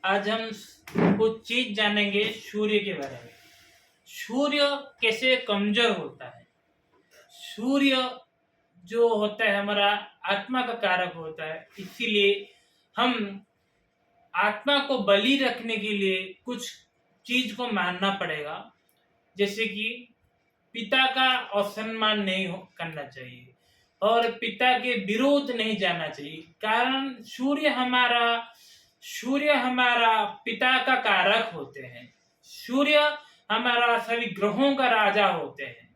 आज हम कुछ चीज जानेंगे सूर्य के बारे में। सूर्य कैसे कमजोर होता है। सूर्य जो होता है हमारा आत्मा का कारक होता है, इसीलिए हम आत्मा को बलि रखने के लिए कुछ चीज को मानना पड़ेगा। जैसे कि पिता का असम्मान नहीं करना चाहिए और पिता के विरोध नहीं जाना चाहिए। कारण सूर्य हमारा पिता का कारक होते हैं। सूर्य हमारा सभी ग्रहों का राजा होते हैं।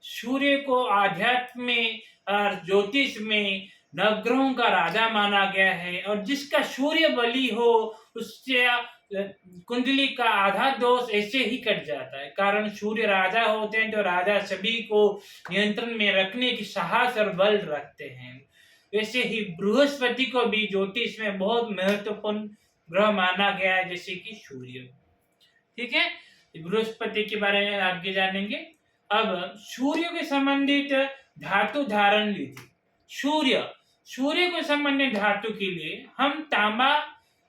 सूर्य को आध्यात्म में और ज्योतिष में नवग्रहों का राजा माना गया है और जिसका सूर्य बलि हो उससे कुंडली का आधा दोष ऐसे ही कट जाता है। कारण सूर्य राजा होते हैं, तो राजा सभी को नियंत्रण में रखने की साहस और बल रखते हैं। वैसे ही बृहस्पति को भी ज्योतिष में बहुत महत्वपूर्ण ग्रह माना गया है, जैसे कि सूर्य। ठीक है, बृहस्पति के बारे में आगे जानेंगे। अब सूर्य के संबंधित धातु धारण लीजिए। सूर्य को संबंधित धातु के लिए हम तांबा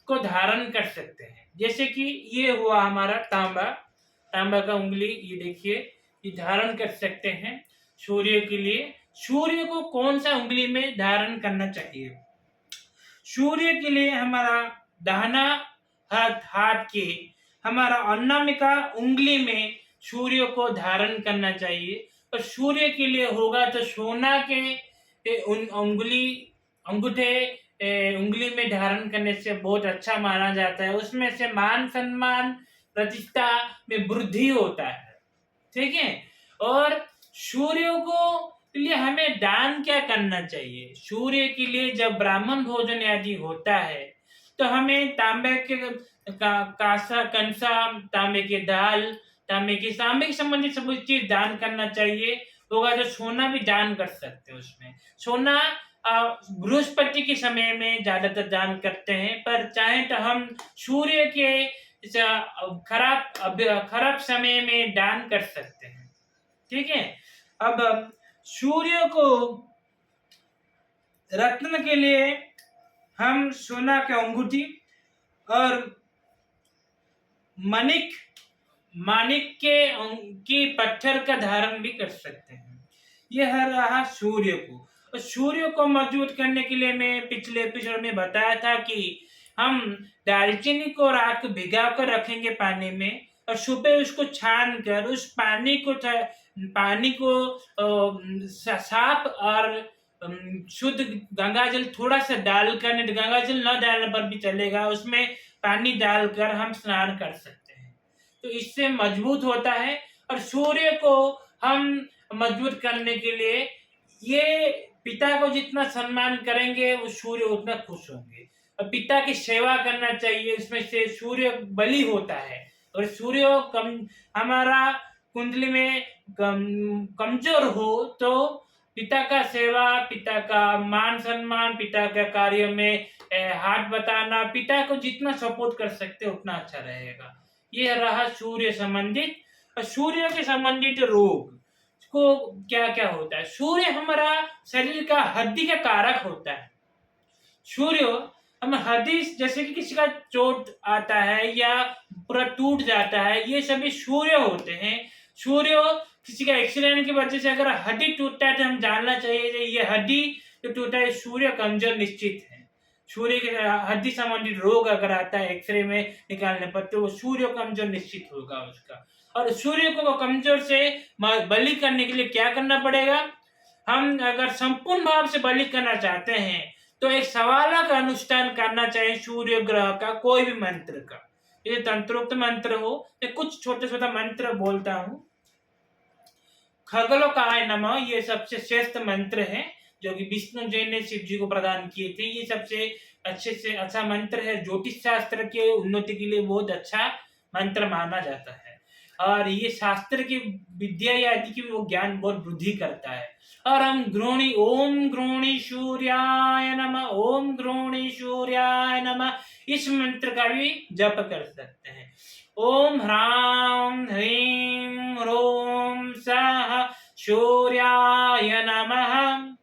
को धारण कर सकते हैं। जैसे कि ये हुआ हमारा तांबा का उंगली, ये देखिए, ये धारण कर सकते हैं सूर्य के लिए। सूर्य को कौन सा उंगली में धारण करना चाहिए? सूर्य के लिए हमारा दाहिना हाथ के हमारा अनामिका उंगली में सूर्य को धारण करना चाहिए। और सूर्य के लिए होगा तो सोना के अंगूठे उंगली में धारण करने से बहुत अच्छा माना जाता है। उसमें से मान सम्मान प्रतिष्ठा में वृद्धि होता है। ठीक है, और सूर्य को लिए हमें दान क्या करना चाहिए? सूर्य के लिए जब ब्राह्मण भोजन आदि होता है तो हमें तांबे के कासा कंसा, तांबे के दाल, तांबे की संबंधित सब चीज दान करना चाहिए। होगा तो सोना भी दान कर सकते हैं। उसमें सोना बृहस्पति के समय में ज्यादातर दान करते हैं, पर चाहे तो हम सूर्य के खराब समय में दान कर सकते हैं। ठीक है, अब सूर्य को रखने के लिए हम सोना के अंगूठी और मानिक के पत्थर का धारण भी कर सकते हैं। यह रहा सूर्य को। और सूर्य को मजबूत करने के लिए मैं पिछले एपिसोड में बताया था कि हम दालचीनी को रात को भिगा कर रखेंगे पानी में और सुबह उसको छान कर उस पानी को साफ और शुद्ध गंगाजल थोड़ा सा डालकर, नहीं गंगाजल न डालने पर भी चलेगा, उसमें पानी डालकर हम स्नान कर सकते हैं। तो इससे मजबूत होता है। और सूर्य को हम मजबूत करने के लिए ये पिता को जितना सम्मान करेंगे वो सूर्य उतना खुश होंगे। और पिता की सेवा करना चाहिए, इसमें से सूर्य बलि होता है। और सूर्य हमारा कुंडली में कमजोर हो तो पिता का सेवा, पिता का मान सम्मान, पिता के कार्य में हाथ बताना, पिता को जितना सपोर्ट कर सकते उतना अच्छा रहेगा। यह रहा सूर्य संबंधित। और सूर्य के संबंधित रोग को क्या क्या होता है? सूर्य हमारा शरीर का हड्डी का कारक होता है। सूर्य हम हड्डी, जैसे कि किसी का चोट आता है या पूरा टूट जाता है, ये सभी सूर्य होते हैं। सूर्य किसी का एक्सीडेंट की वजह से अगर हड्डी टूटता है तो हम जानना चाहिए ये हड्डी जो टूटा है सूर्य कमजोर निश्चित है। सूर्य के हड्डी संबंधित रोग अगर आता है एक्सरे में निकालने पर तो सूर्य कमजोर निश्चित होगा उसका। और सूर्य को कमजोर से बलि करने के लिए क्या करना पड़ेगा? हम अगर संपूर्ण भाव से बलि करना चाहते हैं तो एक सवाला का अनुष्ठान करना चाहिए सूर्य ग्रह का, कोई भी मंत्र का। ये तंत्रोक्त मंत्र हो या कुछ छोटे छोटा मंत्र बोलता हूं। खगलोकाय नमः, ये सबसे श्रेष्ठ मंत्र है जो कि विष्णु जी ने शिव जी को प्रदान किए थे। ये सबसे अच्छे से अच्छा मंत्र है, ज्योतिष शास्त्र के उन्नति के लिए बहुत अच्छा मंत्र माना जाता है। और ये शास्त्र की विद्या आदि की वो ज्ञान बहुत वृद्धि करता है। और हम ओम ग्रोणी सूर्याय नमः, ओम ग्रोणी सूर्याय नमः, इस मंत्र का भी जप कर सकते हैं। ओम ह्रां ह्रीं ह्रों सः सूर्याय नमः।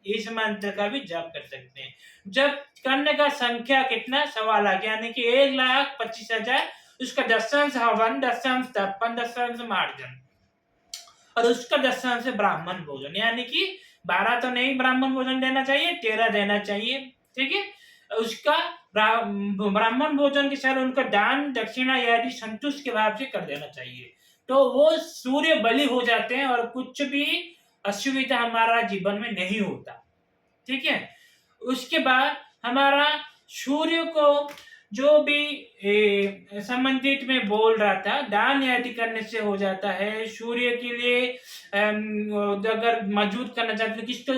इस मंत्र का भी जप कर सकते हैं। जप करने का संख्या कितना? 1.25 लाख, यानी कि 1,25,000, उसका दशांश हवन, दशांश तर्पण, दशांश मार्जन और उसका दशांश ब्राह्मण भोजन, यानी कि 12 तो नहीं ब्राह्मण भोजन देना चाहिए, 13 देना चाहिए। ठीक है, उसका ब्राह्मण भोजन के साथ उनका दान दक्षिणा यदि संतुष्ट के भाव से कर देना चाहिए, तो वो सूर्य बलि हो जाते हैं और कुछ भी असुविधा हमारा जीवन में नहीं होता। ठीक है, उसके बाद हमारा सूर्य को जो भी संबंधित में बोल रहा था, दान आदि करने से हो जाता है। सूर्य के लिए अगर मजबूत करना चाहते हैं, किसको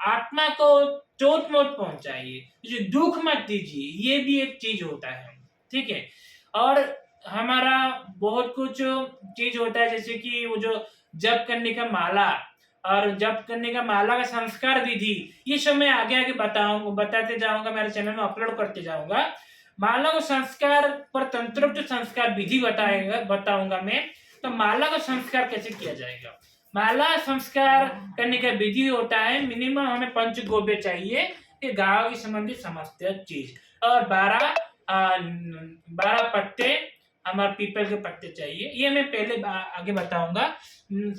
आत्मा को चोट मोट पहुंचाइए, दुख मत दीजिए, ये भी एक चीज होता है। ठीक है, और हमारा बहुत कुछ चीज होता है, जैसे कि वो जो जप करने का माला और जप करने का माला का संस्कार विधि, ये सब मैं आगे आगे बताते जाऊंगा, मेरे चैनल में अपलोड करते जाऊंगा। माला को संस्कार पर तंत्रोक्त संस्कार विधि बताऊंगा मैं। तो माला का संस्कार कैसे किया जाएगा? माला संस्कार करने का विधि होता है, मिनिमम हमें पंचगव्य चाहिए, ये गांव की संबंधित समस्त चीज, और 12 पत्ते हमारे पीपल के पत्ते चाहिए, ये मैं पहले आगे बताऊंगा।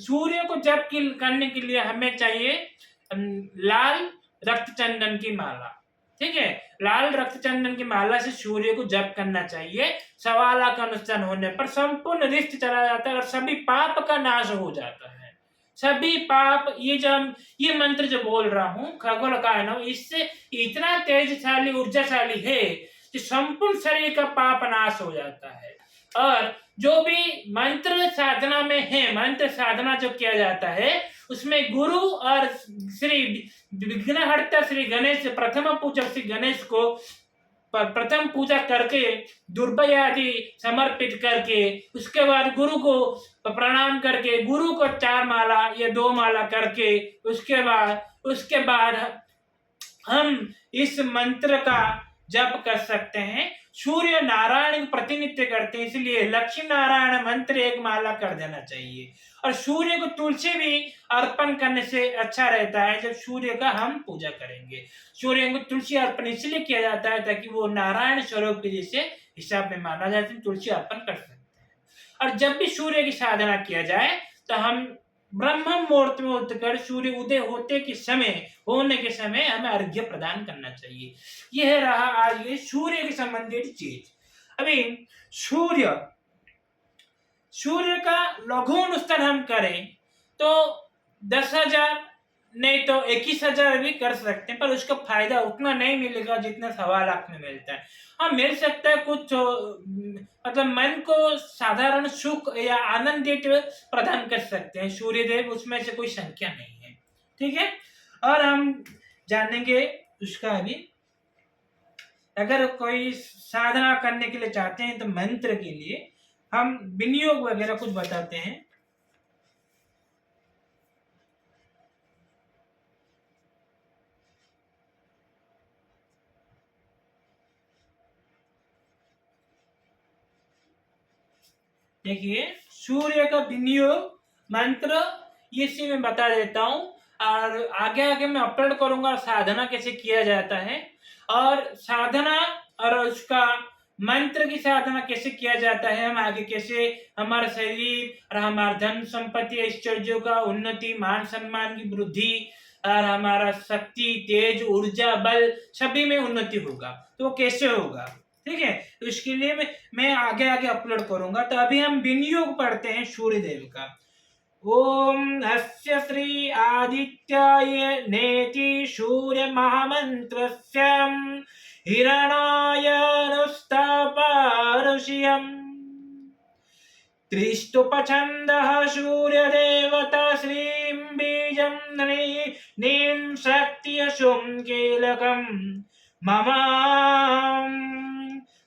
सूर्य को जप करने के लिए हमें चाहिए लाल रक्त चंदन की माला। ठीक है, लाल रक्त चंदन की माला से सूर्य को जप करना चाहिए। 1.25 लाख अनुष्ठान होने पर संपूर्ण रिष्ट चला जाता है और सभी पाप का नाश हो जाता है। सभी पाप, ये मंत्र जो बोल रहा हूँ खगोल कायनो, इससे इतना तेजशाली ऊर्जाशाली है कि संपूर्ण शरीर का पाप नाश हो जाता है। और जो भी मंत्र साधना में है, मंत्र साधना जो किया जाता है, उसमें गुरु और श्री विघ्नहर्ता श्री गणेश, प्रथम पूजा श्री गणेश को प्रथम पूजा करके दुर्बा आदि समर्पित करके, उसके बाद गुरु को प्रणाम करके, गुरु को 4 माला या 2 माला करके, उसके बाद हम इस मंत्र का जप कर सकते हैं। सूर्य नारायण प्रतिनिधित्व करते हैं, इसलिए लक्ष्मी नारायण मंत्र 1 माला कर देना चाहिए। और सूर्य को तुलसी भी अर्पण करने से अच्छा रहता है। जब सूर्य का हम पूजा करेंगे, सूर्य को तुलसी अर्पण इसलिए किया जाता है ताकि वो नारायण स्वरूप के जैसे हिसाब में माना जाता है, तुलसी अर्पण कर सकते हैं। और जब भी सूर्य की साधना किया जाए तो हम ब्रह्म मुहूर्त में उठकर सूर्य उदय होने के समय हमें अर्घ्य प्रदान करना चाहिए। यह रहा आज ये सूर्य के संबंधित चीज। अभी सूर्य का लघु अनुष्ठान हम करें तो 10,000 नहीं तो 21,000 भी कर सकते हैं, पर उसका फायदा उतना नहीं मिलेगा जितना 1.25 लाख में मिलता है। हाँ, मिल सकता है कुछ, मतलब मन को साधारण सुख या आनंद प्रदान कर सकते हैं सूर्यदेव, उसमें से कोई संख्या नहीं है। ठीक है, और हम जानेंगे उसका अभी। अगर कोई साधना करने के लिए चाहते हैं तो मंत्र के लिए हम विनियोग वगैरह कुछ बताते हैं। देखिए, सूर्य का विनियोग मंत्र ये सी मैं बता देता हूँ, और आगे आगे मैं अपलोड करूंगा साधना कैसे किया जाता है, और साधना और उसका मंत्र की साधना कैसे किया जाता है, हम आगे कैसे हमारा शरीर और हमारा धन संपत्ति ऐश्वर्यों का उन्नति, मान सम्मान की वृद्धि और हमारा शक्ति, तेज, ऊर्जा, बल सभी में उन्नति होगा, तो वो कैसे होगा। ठीक है, तो इसके लिए मैं आगे आगे अपलोड करूंगा। तो अभी हम विनियोग पढ़ते हैं सूर्यदेव का। ओम अस्य श्री आदित्याय नेति सूर्य महामंत्रस्य हिरणायनुस्तापारुष्यम् त्रिस्तुपछन्दः सूर्यदेवता श्रीं बीजं नीं शक्तियशुं कीलकं मम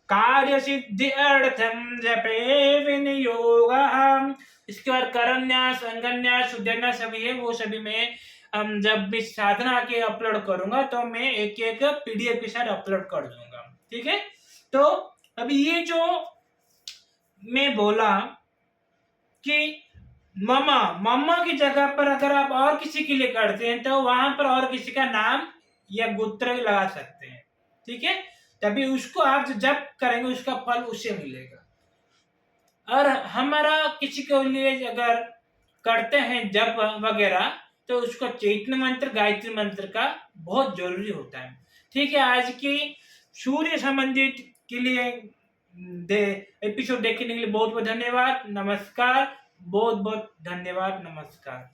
कार्य सिद्धि अर्थम जपे विनियोगः। इसके बाद करन्यास, अंगन्यास, उद्यन्यास सभी है, वो सभी में जब भी साधना के अपलोड करूंगा तो मैं एक एक पीडीएफ के साथ अपलोड कर दूंगा। ठीक है, तो अभी ये जो मैं बोला कि ममा मम्मा की जगह पर अगर आप और किसी के लिए करते हैं तो वहां पर और किसी का नाम या गोत्र लगा सकते हैं, ठीक है। तभी उसको आप जब करेंगे उसका फल उसे मिलेगा। और हमारा किसी के लिए अगर करते हैं जप वगैरह तो उसको चैतन्य मंत्र गायत्री मंत्र का बहुत जरूरी होता है। ठीक है, आज की सूर्य संबंधित के लिए दे एपिसोड देखने के लिए बहुत बहुत धन्यवाद। नमस्कार, बहुत बहुत धन्यवाद। नमस्कार।